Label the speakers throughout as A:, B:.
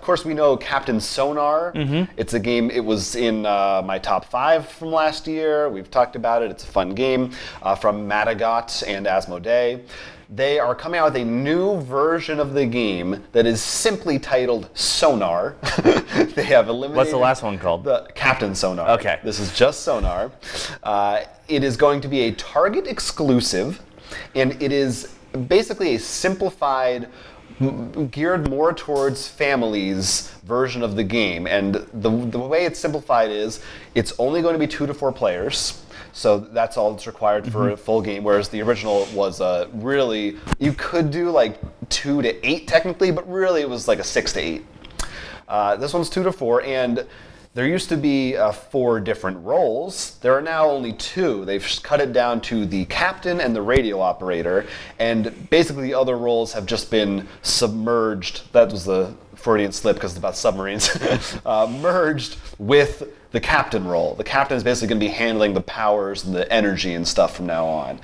A: course, we know Captain Sonar. It's a game, it was in my top 5 from last year. We've talked about it. It's a fun game from Madagot and Asmodee. They are coming out with a new version of the game that is simply titled Sonar. They have eliminated...
B: What's the last one called?
A: The Captain Sonar.
B: Okay.
A: This is just Sonar. It is going to be a Target exclusive, and it is basically a simplified, geared more towards families version of the game. And the way it's simplified is it's only going to be 2 to 4 players. So that's all that's required for a full game, whereas the original was really, you could do like 2 to 8 technically, but really it was like a 6 to 8. This one's 2 to 4, and there used to be 4 different roles. There are now only 2. They've cut it down to the captain and the radio operator, and basically the other roles have just been submerged. That was the Freudian slip because it's about submarines. Merged with the captain role. The captain is basically going to be handling the powers and the energy and stuff from now on.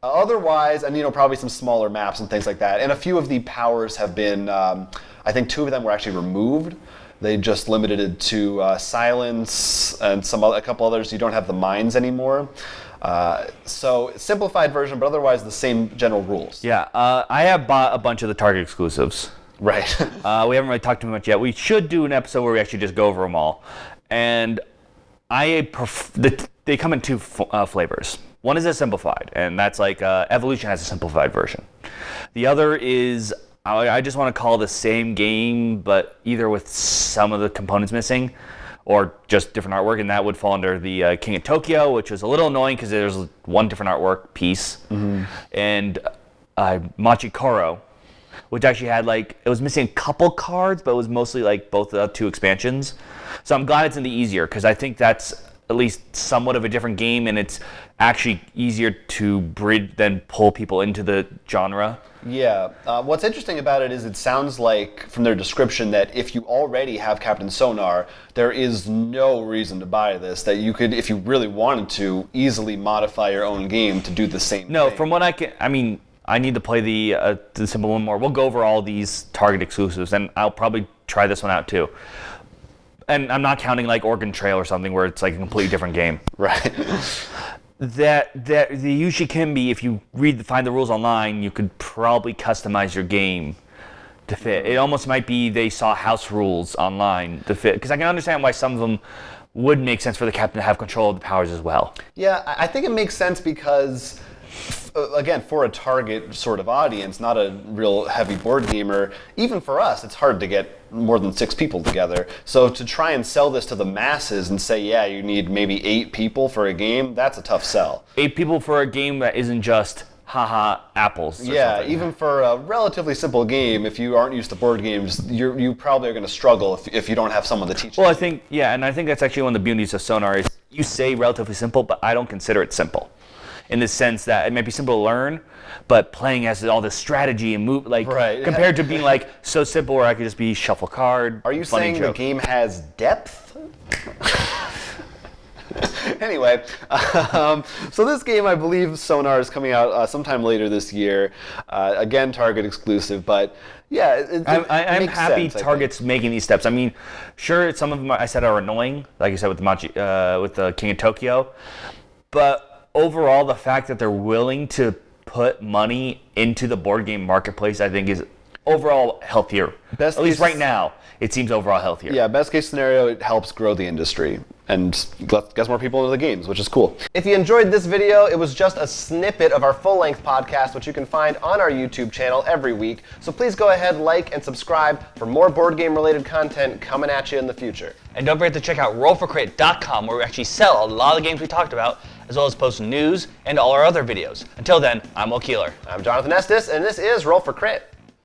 A: Otherwise, and probably some smaller maps and things like that. And a few of the powers have been, I think 2 of them were actually removed. They just limited it to silence and a couple others. You don't have the mines anymore. So simplified version, but otherwise the same general rules.
B: Yeah, I have bought a bunch of the Target exclusives.
A: Right.
B: We haven't really talked too much yet. We should do an episode where we actually just go over them all. And they come in 2 flavors. One is a simplified, and that's like Evolution has a simplified version. The other is, I just want to call the same game, but either with some of the components missing, or just different artwork, and that would fall under the King of Tokyo, which was a little annoying because there's one different artwork piece. And Machikoro, which actually had it was missing a couple cards, but it was mostly both 2 expansions. So I'm glad it's in the easier, because I think that's at least somewhat of a different game, and it's actually easier to bridge than pull people into the genre.
A: Yeah. What's interesting about it is it sounds like, from their description, that if you already have Captain Sonar, there is no reason to buy this, that you could, if you really wanted to, easily modify your own game to do the same thing.
B: No, from what I need to play the simple one more. We'll go over all these Target exclusives, and I'll probably try this one out too. And I'm not counting Oregon Trail or something where it's a completely different game.
A: Right.
B: That the usually can be, if you find the rules online, you could probably customize your game to fit. It almost might be they saw house rules online to fit, because I can understand why some of them would make sense for the captain to have control of the powers as well.
A: Yeah, I think it makes sense because, again, for a Target sort of audience, not a real heavy board gamer, even for us, it's hard to get more than 6 people together. So to try and sell this to the masses and say, yeah, you need maybe 8 people for a game, that's a tough sell.
B: 8 people for a game that isn't just, haha, apples.
A: Yeah,
B: something.
A: Even for a relatively simple game, if you aren't used to board games, you probably are going to struggle if you don't have someone to teach you.
B: Well, I think that's actually one of the beauties of Sonar is you say relatively simple, but I don't consider it simple. In the sense that it might be simple to learn, but playing has all this strategy and move,
A: right.
B: Compared to being so simple where I could just be shuffle card.
A: Are you saying the game has depth? Anyway, so this game, I believe Sonar is coming out sometime later this year. Again, Target exclusive, but yeah,
B: I'm happy Target's making these steps. I mean, sure, some of them I said are annoying, like you said with the King of Tokyo, but overall, the fact that they're willing to put money into the board game marketplace, I think, is overall healthier. At least right now, it seems overall healthier.
A: Yeah, best case scenario, it helps grow the industry and gets more people into the games, which is cool. If you enjoyed this video, it was just a snippet of our full-length podcast, which you can find on our YouTube channel every week. So please go ahead, like, and subscribe for more board game-related content coming at you in the future.
C: And don't forget to check out rollforcrit.com, where we actually sell a lot of the games we talked about, as well as post news and all our other videos. Until then, I'm Will Keeler.
A: I'm Jonathan Estes, and this is Roll for Crit.